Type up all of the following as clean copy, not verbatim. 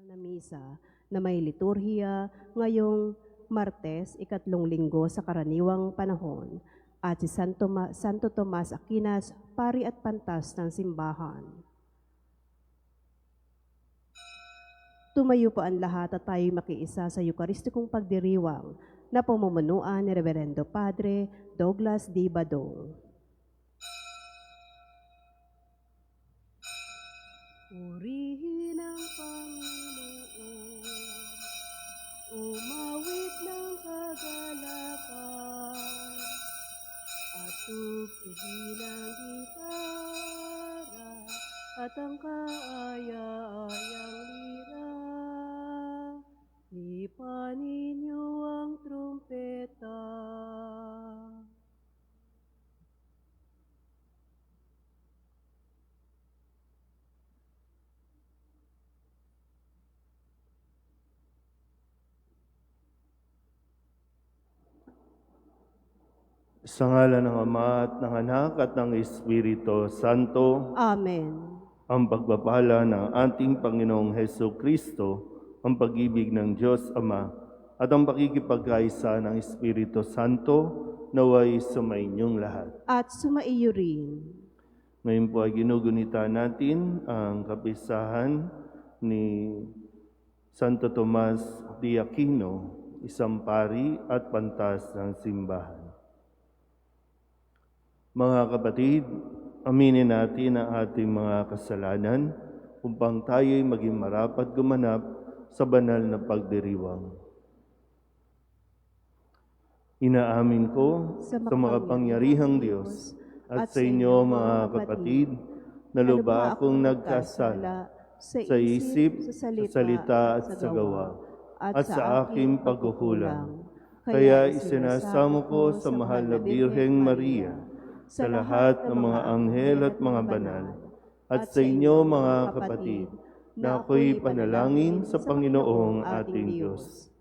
na misa na may liturhiya ngayong Martes, ikatlong linggo sa karaniwang panahon, at si Santo Tomas Aquinas, pari at pantas ng simbahan. Tumayo po ang lahat at tayo'y makiisa sa Eucharistikong pagdiriwang na pamumunuan ni Reverendo Padre Douglas D. Badong. Purihin ang Panginoon, umawit ng kagalakan, at tugtugin ang gitara at ang kaaya-ayang lira. Ipanin niyo ang trumpeta. Sa ngalan ng Ama at ng Anak at ng Espiritu Santo, Amen. ang pagpapala ng ating Panginoong Hesus Kristo, ang pag-ibig ng Diyos Ama, at ang pakikipagkaisa ng Espiritu Santo, naway sumainyong lahat. At sumaiyo rin. Ngayon po ay ginugunita natin ang kapisahan ni Santo Tomas de Aquino, isang pari at pantas ng simbahan. Mga kapatid, aminin natin ang ating mga kasalanan upang tayo'y maging marapat gumanap sa banal na pagdiriwang. Inaamin ko sa makapangyarihang Diyos at sa inyo mga kapatid na lubha akong nagkasala sa isip, sa salita at sa gawa at sa aking pagkukulang. Kaya isinasamo ko sa mahal na Birheng Maria, sa lahat ng mga anghel at mga banal, at sa inyo mga kapatid, na ako'y panalangin sa Panginoong ating Diyos.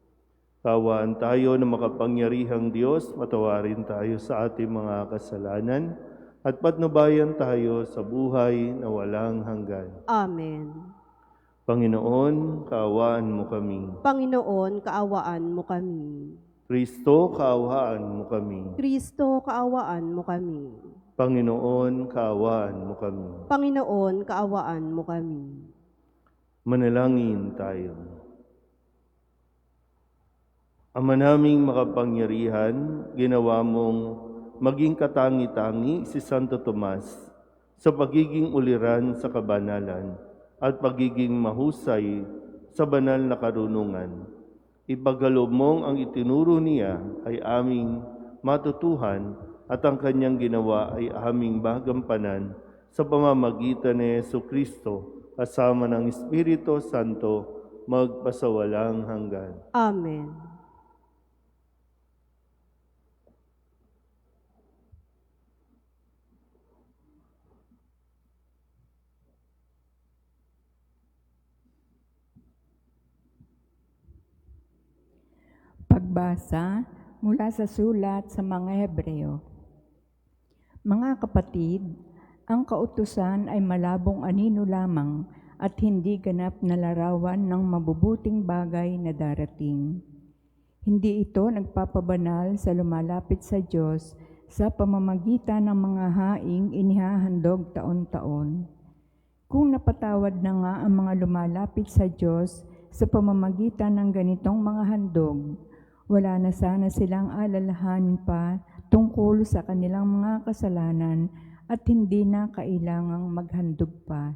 Kawaan tayo ng makapangyarihang Diyos, matawarin tayo sa ating mga kasalanan, at patnubayan tayo sa buhay na walang hanggan. Amen. Panginoon, kaawaan mo kami. Panginoon, kaawaan mo kami. Kristo, kaawaan mo kami. Kristo, kaawaan mo kami. Panginoon, kaawaan mo kami. Panginoon, kaawaan mo kami. Manalangin tayo. Ama naming makapangyarihan, ginawa mong maging katangi-tangi si Santo Tomas sa pagiging uliran sa kabanalan at pagiging mahusay sa banal na karunungan. Ipagkaloob mong ang itinuro niya ay aming matutuhan at ang kanyang ginawa ay aming magampanan sa pamamagitan ni Jesucristo kasama ng Espiritu Santo magpasawalang hanggan. Amen. Pagbasa mula sa sulat sa mga Hebreo. Mga kapatid, ang kautusan ay malabong anino lamang at hindi ganap na larawan ng mabubuting bagay na darating. Hindi ito nagpapabanal sa lumalapit sa Diyos sa pamamagitan ng mga haing inihahandog taon-taon. Kung napatawad na nga ang mga lumalapit sa Diyos sa pamamagitan ng ganitong mga handog, wala na sana silang alalahanin pa tungkol sa kanilang mga kasalanan at hindi na kailangang maghandog pa.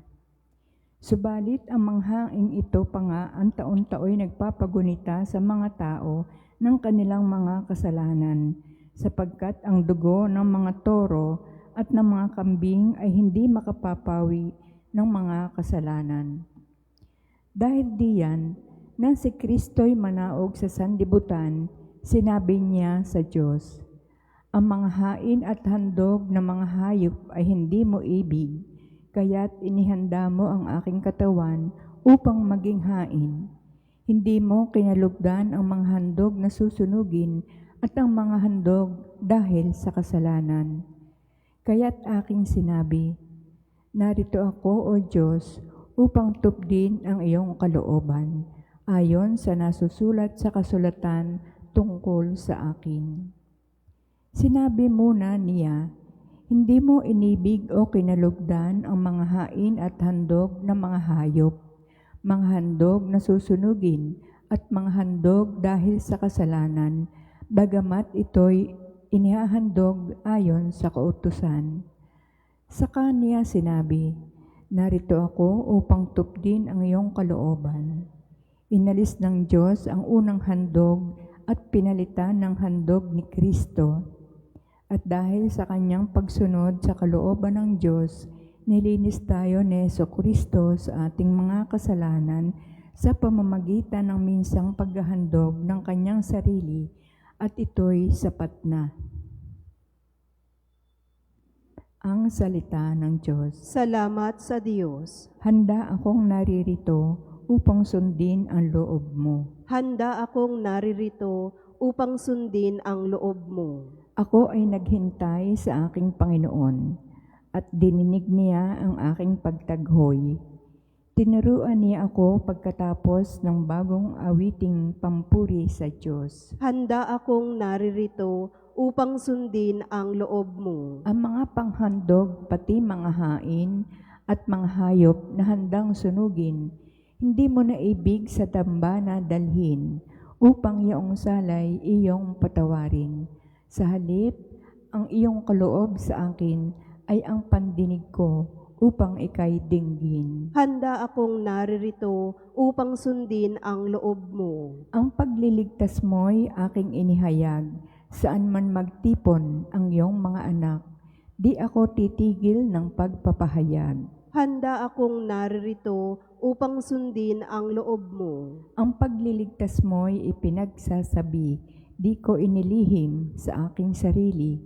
Subalit ang manghaing ito pa nga ang taon-taoy nagpapagunita sa mga tao ng kanilang mga kasalanan, sapagkat ang dugo ng mga toro at ng mga kambing ay hindi makapapawi ng mga kasalanan. Dahil diyan, nang si Kristo'y manaog sa sanlibutan, sinabi niya sa Diyos, "Ang mga hain at handog ng mga hayop ay hindi mo ibig, kaya't inihanda mo ang aking katawan upang maging hain. Hindi mo kinalugdan ang mga handog na susunugin at ang mga handog dahil sa kasalanan. Kaya't aking sinabi, narito ako, O Diyos, upang tupdin ang iyong kalooban, ayon sa nasusulat sa kasulatan tungkol sa akin. Sinabi muna niya, hindi mo inibig o kinalugdan ang mga hain at handog ng mga hayop, mga handog na susunugin at mga handog dahil sa kasalanan, bagamat ito'y inihahandog ayon sa kautusan. Sa kanya sinabi, narito ako upang tupdin ang iyong kalooban. Inalis ng Diyos ang unang handog at pinalitan ng handog ni Kristo. At dahil sa kanyang pagsunod sa kalooban ng Diyos, nilinis tayo ni Jesucristo sa ating mga kasalanan sa pamamagitan ng minsang paghahandog ng kanyang sarili, at ito'y sapat na. Ang salita ng Diyos. Salamat sa Diyos. Handa akong naririto upang sundin ang loob mo. Handa akong naririto upang sundin ang loob mo. Ako ay naghintay sa aking Panginoon, at dininig niya ang aking pagtaghoy. Tinuruan niya ako pagkatapos ng bagong awiting pampuri sa Diyos. Handa akong naririto upang sundin ang loob mo. Ang mga panghandog, pati mga hain at mga hayop na handang sunugin, hindi mo na ibig sa dambana dalhin, upang iyong salay iyong patawarin. Sa halip, ang iyong kaloob sa akin ay ang pandinig ko upang ika'y dinggin. Handa akong naririto upang sundin ang loob mo. Ang pagliligtas mo'y aking inihayag, saan man magtipon ang iyong mga anak, di ako titigil ng pagpapahayag. Handa akong naririto upang sundin ang loob mo. Ang pagliligtas mo'y ipinagsasabi, di ko inilihim sa aking sarili,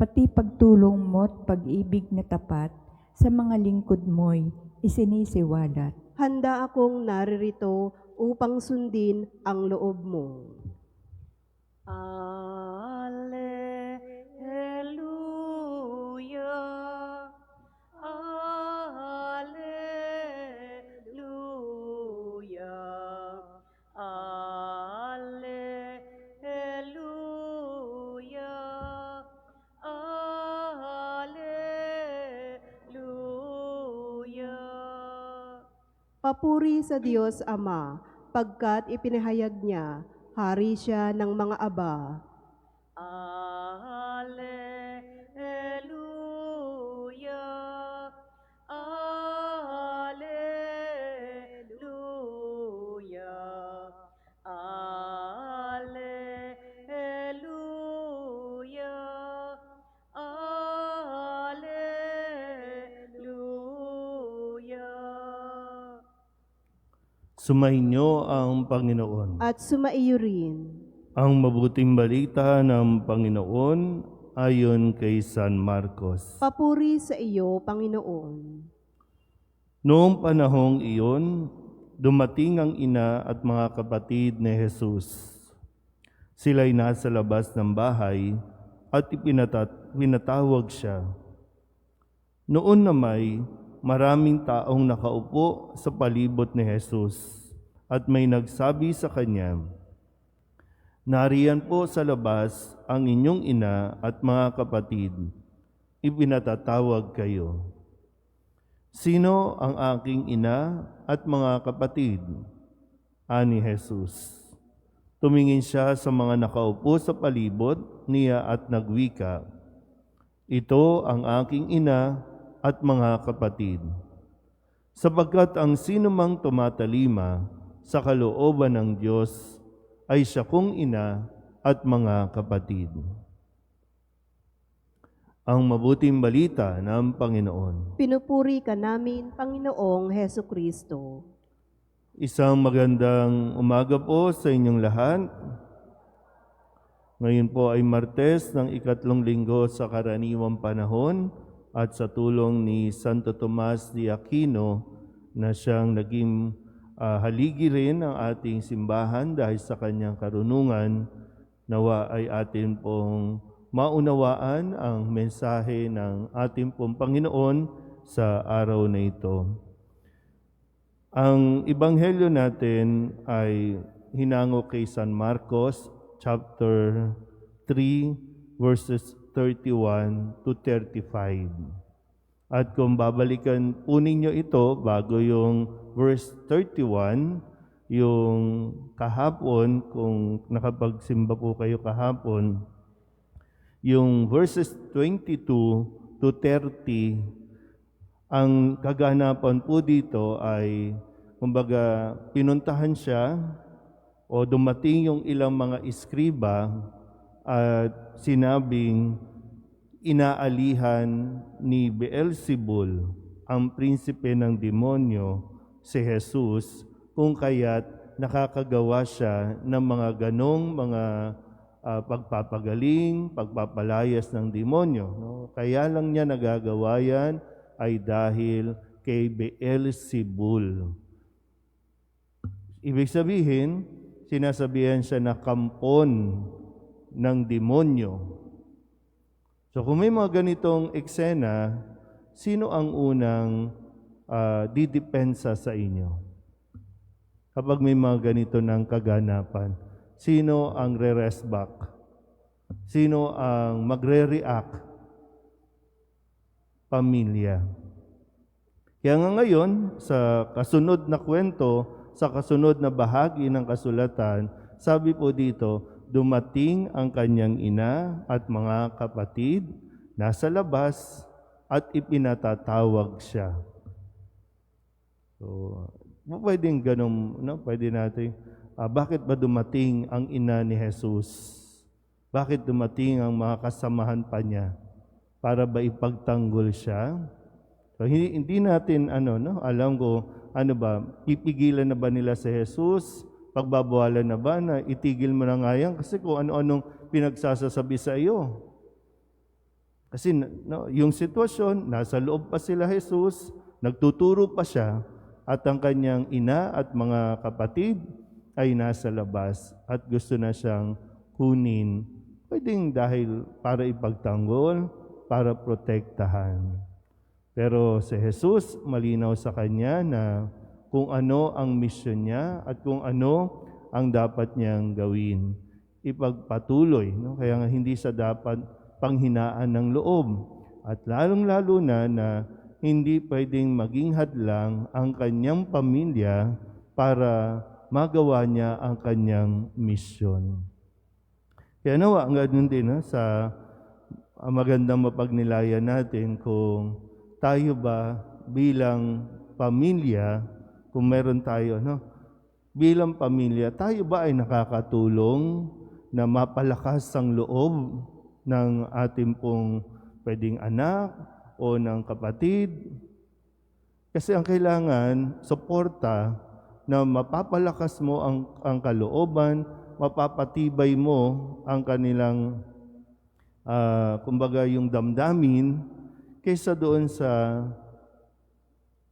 pati pagtulong mo't pag-ibig na tapat sa mga lingkod mo'y isinisiwalat. Handa akong naririto upang sundin ang loob mo. Alleluia, Alleluia, Alleluia, Alleluia. Papuri sa Diyos Ama, pagkat ipinahayag niya, hari siya ng mga aba. Alleluia, Alleluia, Alleluia, Alleluia. Sumainyo ang Panginoon. At sumaiyo rin. Ang mabuting balita ng Panginoon ayon kay San Marcos. Papuri sa iyo, Panginoon. Noong panahong iyon, dumating ang ina at mga kapatid ni Jesus. Sila'y nasa labas ng bahay at pinatawag siya. Noon na may maraming taong nakaupo sa palibot ni Jesus at may nagsabi sa kanya, "Nariyan po sa labas ang inyong ina at mga kapatid, ipinatatawag kayo." "Sino ang aking ina at mga kapatid?" ani Jesus. Tumingin siya sa mga nakaupo sa palibot niya at nagwika, "Ito ang aking ina at mga kapatid. Sapagkat ang sinumang tumatalima sa kalooban ng Diyos ay siya kong ina at mga kapatid." Ang mabuting balita ng Panginoon. Pinupuri ka namin, Panginoong Hesukristo. Isang magandang umaga po sa inyong lahat. Ngayon po ay Martes ng ikatlong linggo sa karaniwang panahon at sa tulong ni Santo Tomas de Aquino na siyang naging haligi rin ng ating simbahan dahil sa kanyang karunungan, nawa ay atin pong maunawaan ang mensahe ng ating pong Panginoon sa araw na ito. Ang ebanghelyo natin ay hinango kay San Marcos chapter 3 verses 31 to 35. At kung babalikan po ninyo ito bago yung verse 31, yung kahapon, kung nakapagsimba po kayo kahapon, yung verses 22 to 30, ang kaganapan po dito ay, kumbaga, pinuntahan siya o dumating yung ilang mga iskriba at sinabing inaalihan ni Beelzebul, ang prinsipe ng demonyo, si Jesus, kung kaya't nakakagawa siya ng mga ganong mga pagpapagaling, pagpapalayas ng demonyo. No? Kaya lang niya nagagawa yan ay dahil kay Beelzebul. Ibig sabihin, sinasabihan siya na kampon ng demonyo. So kung may mga ganitong eksena, sino ang unang didepensa sa inyo? Kapag may mga ganito ng kaganapan, sino ang re-rest back? Sino ang magre-react? Pamilya. Kaya nga ngayon, sa kasunod na kwento, sa kasunod na bahagi ng kasulatan, sabi po dito, dumating ang kanyang ina at mga kapatid, nasa labas, at ipinatatawag siya. So, pwedeng ganun, no? Pwede natin, bakit ba dumating ang ina ni Jesus? Bakit dumating ang mga kasamahan pa niya? Para ba ipagtanggol siya? So, hindi natin alam ko pipigilan na ba nila si Jesus? Pagbabawalan na ba na itigil mo na nga yan? Kasi kung ano-anong pinagsasasabi sa iyo. Kasi yung sitwasyon, nasa loob pa sila Jesus, nagtuturo pa siya, at ang kanyang ina at mga kapatid ay nasa labas at gusto na siyang kunin. Pwedeng dahil para ipagtanggol, para protektahan. Pero si Jesus, malinaw sa kanya na kung ano ang misyon niya at kung ano ang dapat niyang gawin. Ipagpatuloy. No? Kaya nga hindi sa dapat panghinaan ng loob. At lalong-lalo na hindi pwedeng maging hadlang ang kanyang pamilya para magawa niya ang kanyang misyon. Kaya nawa, ang ganun din sa magandang mapagnilayan natin kung tayo ba bilang pamilya, kung meron tayo, bilang pamilya, tayo ba ay nakakatulong na mapalakas ang loob ng ating pong pwedeng anak o ng kapatid? Kasi ang kailangan, suporta na mapapalakas mo ang kalooban, mapapatibay mo ang kanilang kumbaga yung damdamin, kaysa doon sa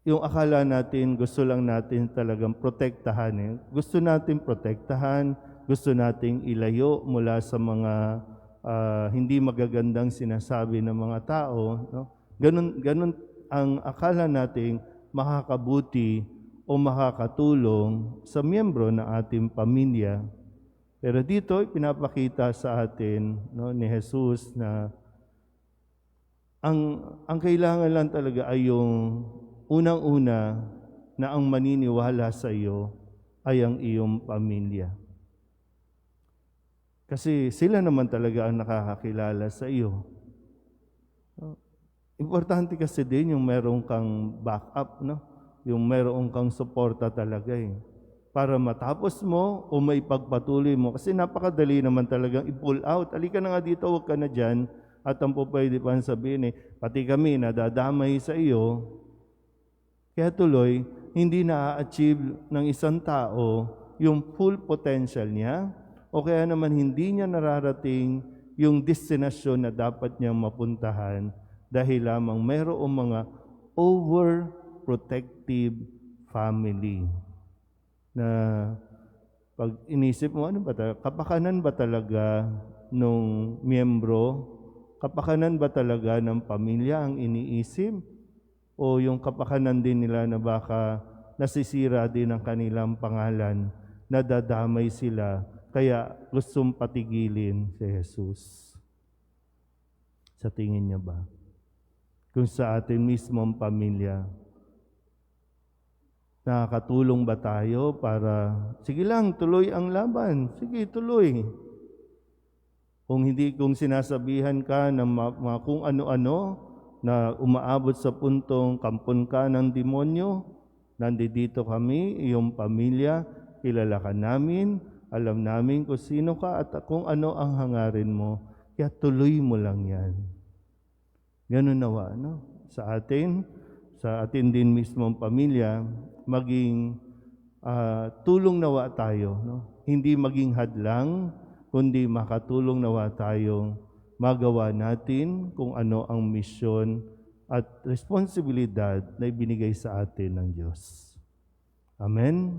yung akala natin gusto lang natin talagang protektahan. Gusto natin protektahan, gusto nating ilayo mula sa mga hindi magagandang sinasabi ng mga tao. No? Ganun ang akala nating makakabuti o makakatulong sa miyembro ng ating pamilya. Pero dito, pinapakita sa atin ni Jesus na ang kailangan lang talaga ay yung unang-una na ang maniniwala sa iyo ay ang iyong pamilya. Kasi sila naman talaga ang nakakakilala sa iyo. Importante kasi din yung meron kang backup, yung meron kang suporta talaga para matapos mo o maipagpatuloy mo. Kasi napakadali naman talagang i-pull out. Halika na nga dito, huwag ka na dyan. At ang po pwede pa sabihin pati kami nadadamay sa iyo. Kaya tuloy, hindi na-achieve ng isang tao yung full potential niya o kaya naman hindi niya nararating yung destinasyon na dapat niyang mapuntahan dahil lamang mayroong mga overprotective family na pag inisip mo, kapakanan ba talaga nung miyembro? Kapakanan ba talaga ng pamilya ang iniisip? O yung kapakanan din nila na baka nasisira din ang kanilang pangalan, nadadamay sila, kaya gustong patigilin si Jesus. Sa tingin niya ba? Kung sa atin mismong pamilya, nakakatulong ba tayo para, sige lang, tuloy ang laban. Sige, tuloy. Kung sinasabihan ka ng mga kung ano-ano na umaabot sa puntong kampon ka ng demonyo, nandito kami, iyong pamilya, kilala ka namin, alam namin kung sino ka at kung ano ang hangarin mo. Kaya tuloy mo lang yan. Ganun nawa, no? Sa atin din mismong pamilya, maging tulong nawa tayo, no? Hindi maging hadlang, kundi makatulong nawa tayong magawa natin kung ano ang misyon at responsibilidad na ibinigay sa atin ng Diyos. Amen?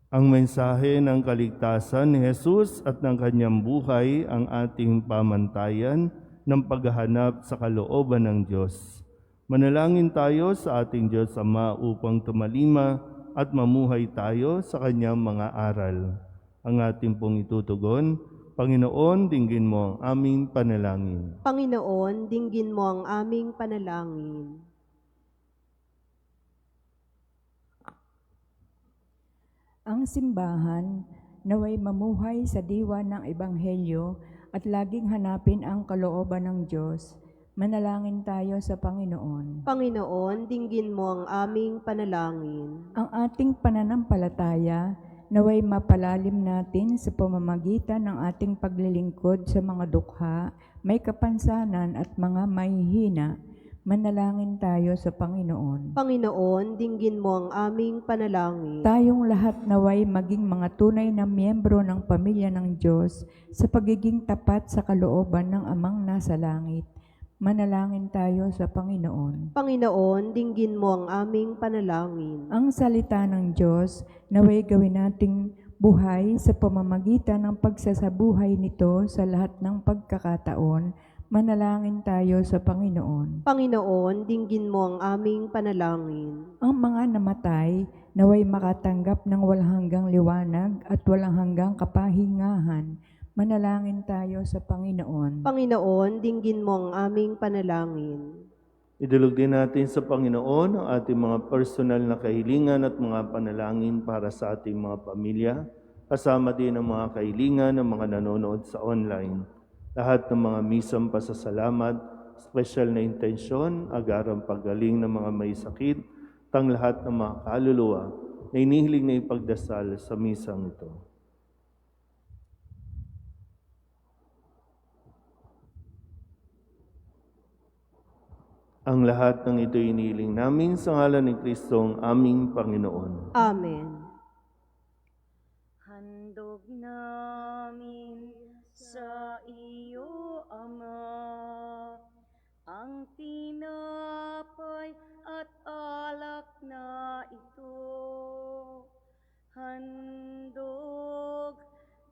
Ang mensahe ng kaligtasan ni Jesus at ng kanyang buhay ang ating pamantayan ng paghahanap sa kalooban ng Diyos. Manalangin tayo sa ating Diyos Ama upang tumalima at mamuhay tayo sa kanyang mga aral. Ang ating pong itutugon, Panginoon, dinggin mo ang aming panalangin. Panginoon, dinggin mo ang aming panalangin. Ang simbahan naway mamuhay sa diwa ng Ebanghelyo at laging hanapin ang kalooban ng Diyos. Manalangin tayo sa Panginoon. Panginoon, dinggin mo ang aming panalangin. Ang ating pananampalataya naway mapalalim natin sa pamamagitan ng ating paglilingkod sa mga dukha, may kapansanan at mga mahihina. Manalangin tayo sa Panginoon. Panginoon, dinggin mo ang aming panalangin. Tayong lahat naway maging mga tunay na miyembro ng pamilya ng Diyos sa pagiging tapat sa kalooban ng Amang nasa langit. Manalangin tayo sa Panginoon. Panginoon, dinggin mo ang aming panalangin. Ang salita ng Diyos naway gawin nating buhay sa pamamagitan ng pagsasabuhay nito sa lahat ng pagkakataon. Manalangin tayo sa Panginoon. Panginoon, dinggin mo ang aming panalangin. Ang mga namatay naway makatanggap ng walang hanggang liwanag at walang hanggang kapahingahan. Manalangin tayo sa Panginoon. Panginoon, dinggin mo ang aming panalangin. Idulog din natin sa Panginoon ang ating mga personal na kahilingan at mga panalangin para sa ating mga pamilya, kasama din ang mga kahilingan ng mga nanonood sa online. Lahat ng mga misang pasasalamat, special na intensyon, agarang paggaling ng mga may sakit, tang lahat ng mga kaluluwa na inihiling na ipagdasal sa misang ito. Ang lahat ng ito inihiling namin sa ngalan ni Kristong aming Panginoon. Amen. Handog namin sa iyo, Ama, ang tinapay at alak na ito. Handog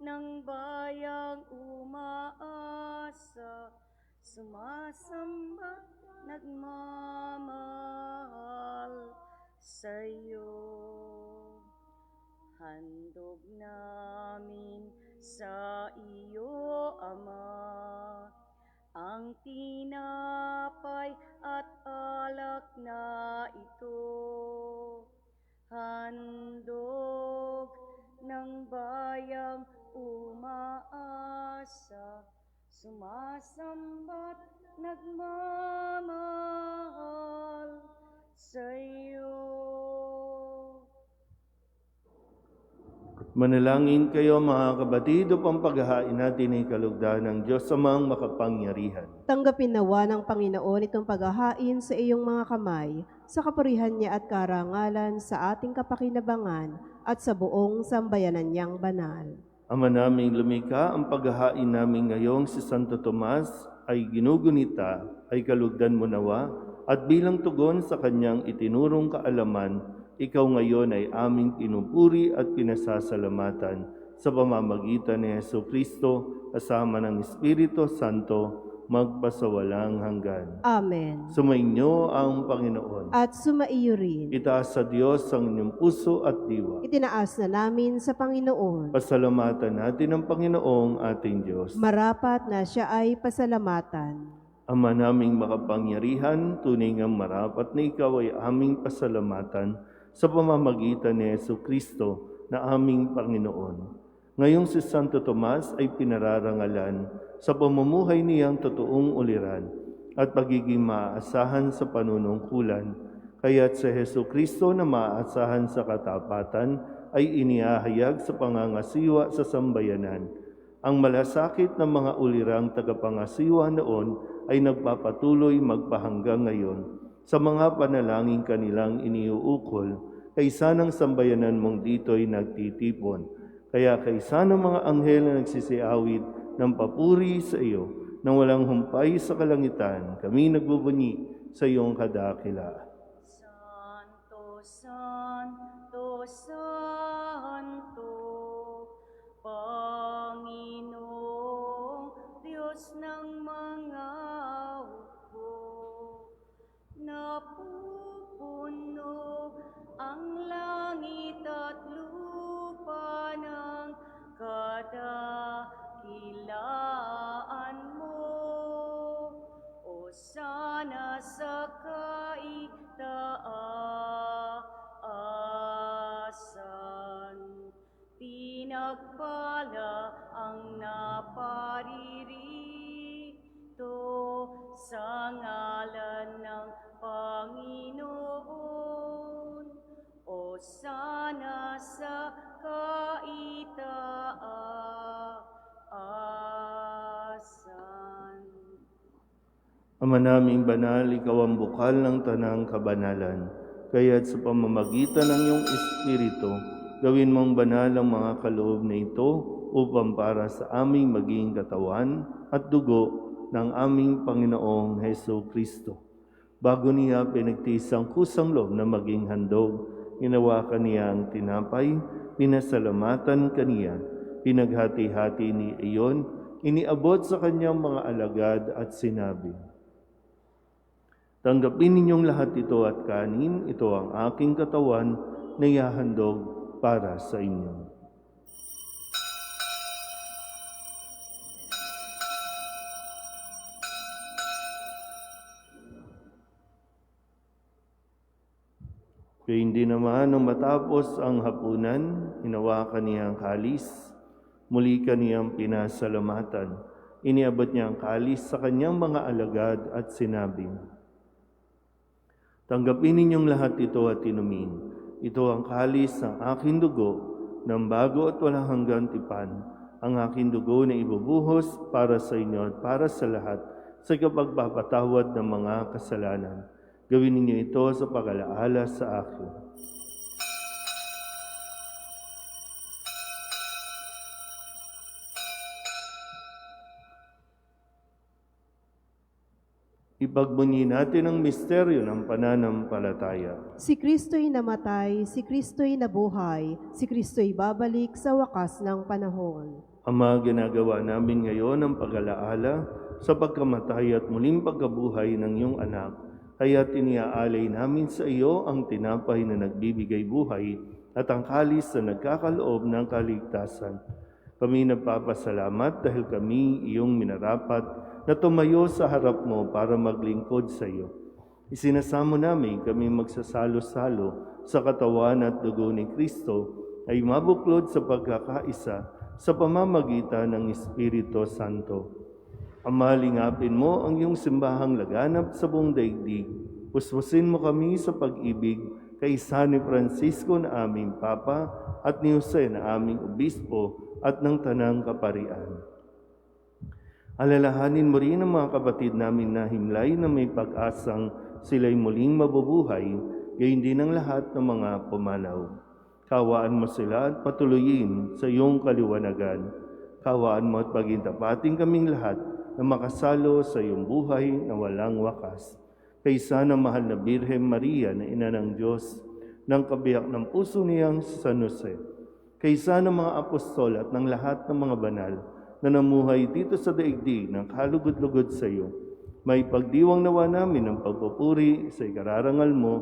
ng bayang umaasa, sumasamba, nagmamahal sa iyo. Handog namin sa iyo, Ama, ang tinapay at alak na ito. Handog ng bayang umaasa, sumasamba't nagmamahal sa iyo. Manalangin kayo mga kabatid upang paghahain natin ay kalugdan ng Diyos Amang makapangyarihan. Tanggapin nawa ng Panginoon itong paghahain sa iyong mga kamay, sa kapurihan niya at karangalan sa ating kapakinabangan at sa buong sambayanan niyang banal. Ama naming lumikha, ang paghahain namin ngayong si Santo Tomas ay ginugunita, ay kalugdan mo nawa, at bilang tugon sa kanyang itinurong kaalaman, ikaw ngayon ay aming pinupuri at pinasasalamatan sa pamamagitan ni Jesucristo kasama ng Espiritu Santo, magpasawalang hanggan. Amen. Sumainyo ang Panginoon. At sumaiyo rin. Itaas sa Diyos ang inyong puso at diwa. Itinaas na namin sa Panginoon. Pasalamatan natin ang Panginoong ating Diyos. Marapat na siya ay pasalamatan. Ama naming makapangyarihan, tunay ngang marapat na ikaw ay aming pasalamatan sa pamamagitan ni Jesucristo na aming Panginoon. Ngayong si Santo Tomas ay pinararangalan sa pamumuhay niyang totoong uliran at pagiging maaasahan sa panunungkulan. Kaya't si Jesucristo na maaasahan sa katapatan ay inihahayag sa pangangasiwa sa sambayanan. Ang malasakit ng mga ulirang tagapangasiwa noon ay nagpapatuloy magpahanggang ngayon sa mga panalangin kanilang iniuukol, kaysa ng sambayanan mong dito'y nagtitipon. Kaya kaysa ng mga anghel na nagsisiawit ng papuri sa iyo, nang walang humpay sa kalangitan, kami nagbubunyi sa iyong kadakila. Santo, Santo, Santo, Panginoong Diyos ng mga hukbo, napupuno ang langit at lupa ng kadakilaan mo. O sana sa kaitaasan, pinagpala ang naparirito sa ngalan ng Panginoon. O sana sa kaitaasan. Ama naming banal, ikaw ang bukal ng tanang kabanalan. Kaya't sa pamamagitan ng iyong Espiritu, gawin mong banal ang mga kaloob na ito upang para sa aming maging katawan at dugo ng aming Panginoong Jesucristo. Bago niya pinagtiis ang kusang loob na maging handog, hinawakan niya ang tinapay, pinasalamatan kaniya, pinaghati-hati ni iyon, iniabot sa kanyang mga alagad at sinabi, "Tanggapin ninyong lahat ito at kanin, ito ang aking katawan na ihahandog para sa inyo." Kaya hindi naman nung matapos ang hapunan, hinawakan niya ang kalis, muli kaniyang pinasalamatan. Iniabot niya ang kalis sa kanyang mga alagad at sinabi, "Tanggapin ninyong lahat ito at inumin. Ito ang kalis ng aking dugo, ng bago at walang hanggang tipan, ang aking dugo na ibubuhos para sa inyo at para sa lahat sa kapagpapatawad ng mga kasalanan. Gawin ninyo ito sa pag-alaala sa akin." Ipagbunyi natin ang misteryo ng pananampalataya. Si Kristo'y namatay, si Kristo'y nabuhay, si Kristo'y babalik sa wakas ng panahon. Ama, ginagawa namin ngayon ang pag-alaala sa pagkamatay at muling pagkabuhay ng iyong anak. Kaya tiniaalay namin sa iyo ang tinapay na nagbibigay buhay at ang kalis na nagkakaloob ng kaligtasan. Kami nagpapasalamat dahil kami iyong minarapat na tumayo sa harap mo para maglingkod sa iyo. Isinasamo namin kami magsasalo-salo sa katawan at dugo ni Kristo ay mabuklod sa pagkakaisa sa pamamagitan ng Espiritu Santo. Ama, lingapin mo ang iyong simbahang laganap sa buong daigdig. Puspusin mo kami sa pag-ibig kay San Francisco na aming Papa at ni Jose na aming Obispo at ng Tanang Kaparian. Alalahanin mo rin ang mga kapatid namin na himlay na may pag-asang sila'y muling mabubuhay, gayon din ang lahat ng mga pumanaw. Kawaan mo sila at patuloyin sa iyong kaliwanagan. Kawaan mo at pagintapating kaming lahat na makasalo sa iyong buhay na walang wakas. Kaysa ng mahal na Birhen Maria na ina ng Diyos, ng kabiyak ng puso niyang San Jose, kaysa ng mga apostol at ng lahat ng mga banal na namuhay dito sa daigdig ng kalugod-lugod sa iyo. May pagdiwang nawa namin ng pagpupuri sa ikararangal mo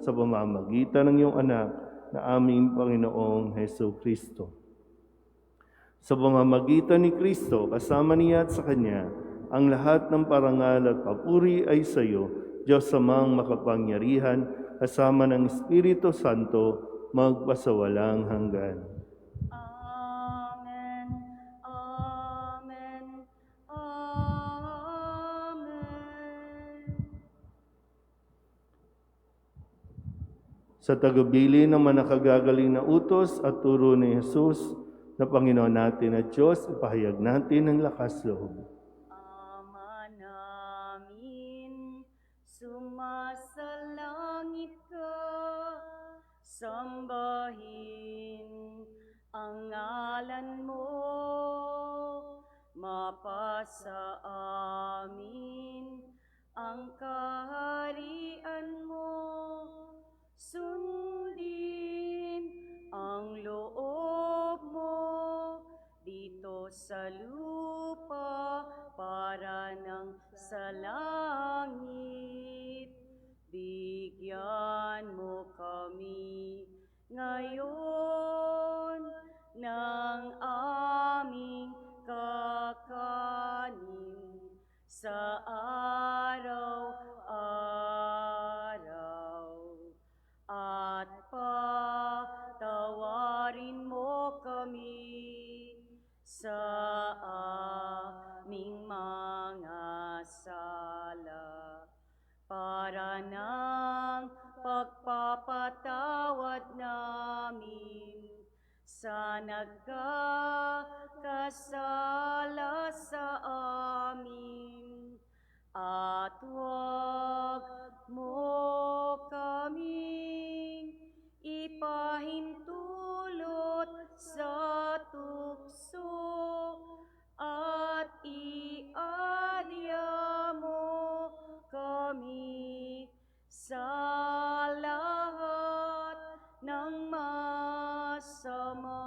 sa pamamagitan ng iyong anak na aming Panginoong Heso Kristo. Sa pamamagitan ni Kristo, kasama niya at sa Kanya, ang lahat ng parangal at papuri ay sa iyo, Diyos Amang makapangyarihan, kasama ng Espiritu Santo, magpasawalang hanggan. Amen. Amen. Amen. Sa tagubilin ng manakagagaling na utos at turo ni Jesus, na Panginoon natin at Diyos, ipahayag natin ang lakas loob. Ama namin, sumasalangit ka, sambahin ang ngalan mo, mapasa amin ang kaharian mo, sundin ang loob mo dito sa lupa para ng sa langit. Bigyan mo kami ngayon ng aming kakanin sa araw-araw. At patawarin mo kami sa aming mga sala para ng pagpapatawad namin sa nagkakasala sa amin. At huwag mo kaming ipahintulot sa tukso at iadya mo kami sa lahat ng masama.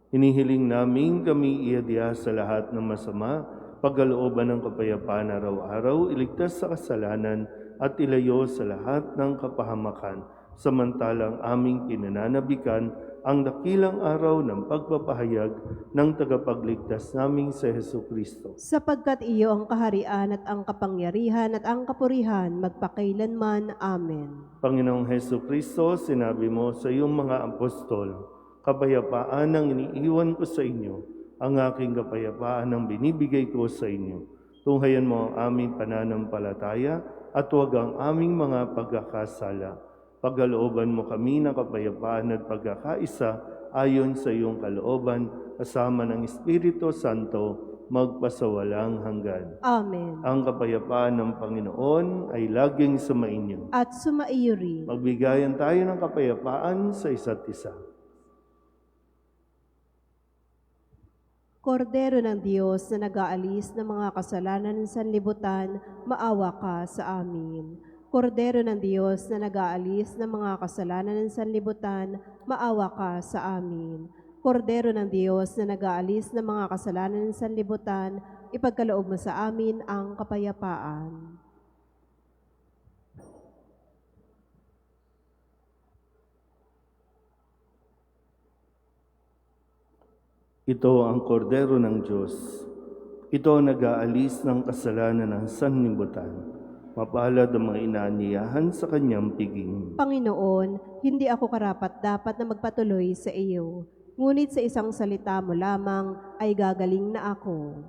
Hinihiling namin kami iadya sa lahat ng masama, pagkalooban ng kapayapaan araw-araw, iligtas sa kasalanan at ilayo sa lahat ng kapahamakan, samantalang aming pinananabikan ang dakilang araw ng pagpapahayag ng tagapagligtas naming si Jesucristo. Sapagkat iyo ang kaharian at ang kapangyarihan at ang kapurihan magpakailanman. Amen. Panginoong Jesucristo, sinabi mo sa iyong mga apostol, kapayapaan ang iniiwan ko sa inyo, ang aking kapayapaan ang binibigay ko sa inyo. Tunghayan mo ang aming pananampalataya at huwag ang aming mga pagkakasala. Pagkalooban mo kami ng kapayapaan at pagkakaisa ayon sa iyong kalooban, kasama ng Espiritu Santo, magpasawalang hanggan. Amen. Ang kapayapaan ng Panginoon ay laging sumainyo. At sumaiyo rin. Magbigayan tayo ng kapayapaan sa isa't isa. Kordero ng Diyos na nag-aalis ng mga kasalanan ng sanlibutan, maawa ka sa amin. Kordero ng Diyos na nag-aalis ng mga kasalanan ng sanlibutan, maawa ka sa amin. Kordero ng Diyos na nag-aalis ng mga kasalanan ng sanlibutan, ipagkaloob mo sa amin ang kapayapaan. Ito ang kordero ng Diyos. Ito ang nag-aalis ng kasalanan ng sanlibutan. Mapalad ang mga inaaniyahan sa kanyang piging. Panginoon, hindi ako karapat-dapat na magpatuloy sa iyo. Ngunit sa isang salita mo lamang ay gagaling na ako.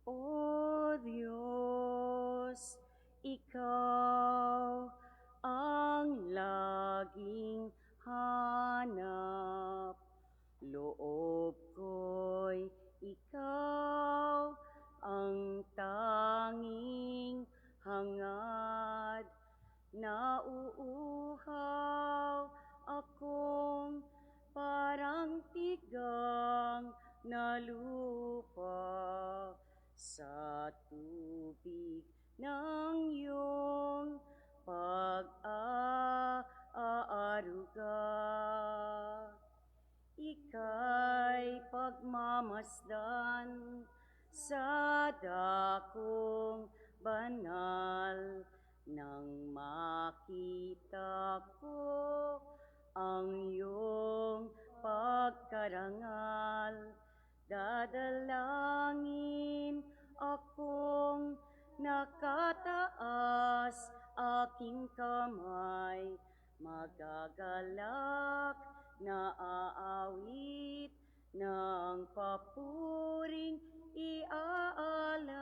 O Diyos, Ikaw ang laging hanap. Loob ko'y Ikaw ang tanging hangad. Nauuhaw akong parang tigang na lupa sa tubig ng iyong pag-aaruga. Ika'y pagmamasdan sa dakong banal nang makita ko ang iyong pagkarangal. Dadalangin akong nakataas aking kamay, magagalak na aawit ng papuring iaalay.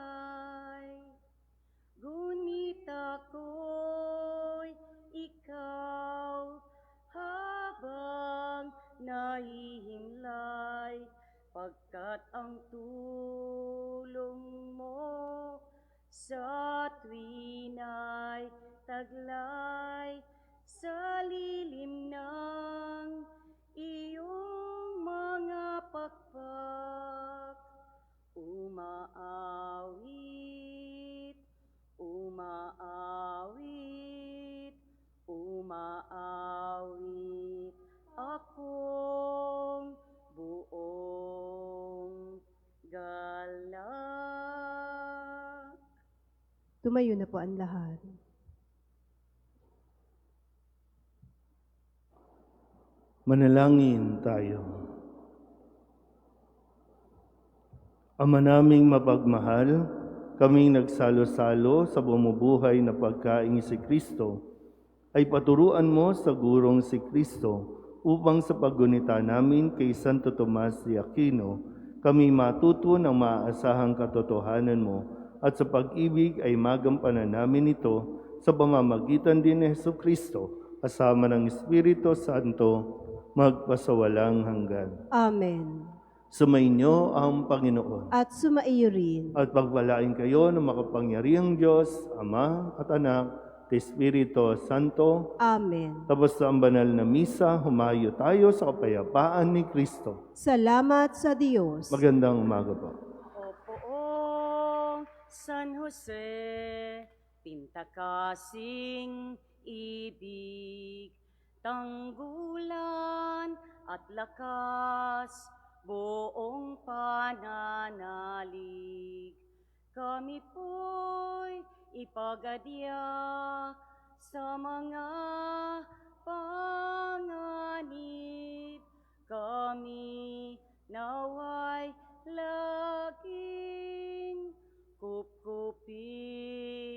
Ngunit ako'y ikaw habang nahihimlay, pagkat ang tulong mo sa tuwina'y taglay sa lilim ng iyong mga pakpak. Umaawit, umaawit, umaawit akong buong galak. Tumayo na po ang lahat. Manalangin tayo. Ama naming mapagmahal, kaming nagsalo-salo sa bumubuhay na pagkaing si Kristo, ay paturuan mo sa gurong si Kristo upang sa paggunita namin kay Santo Tomas de Aquino, kami matuto ng maaasahang katotohanan mo at sa pag-ibig ay magampanan namin ito sa pamamagitan din ni Jesucristo, kasama ng Espiritu Santo, magpasawalang hanggan. Amen. Sumainyo ang Panginoon. At sumaiyo rin. At pagpalain kayo ng makapangyarihang Diyos, Ama at Anak, at Espiritu Santo. Amen. Tapos sa ang banal na misa, humayo tayo sa kapayapaan ni Kristo. Salamat sa Diyos. Magandang umaga po. Opoong San Jose, pintakasing ibig, tanggulan at lakas, buong pananalig. Kami po'y ipagadya sa mga panganib. Kami naway laging kupkupin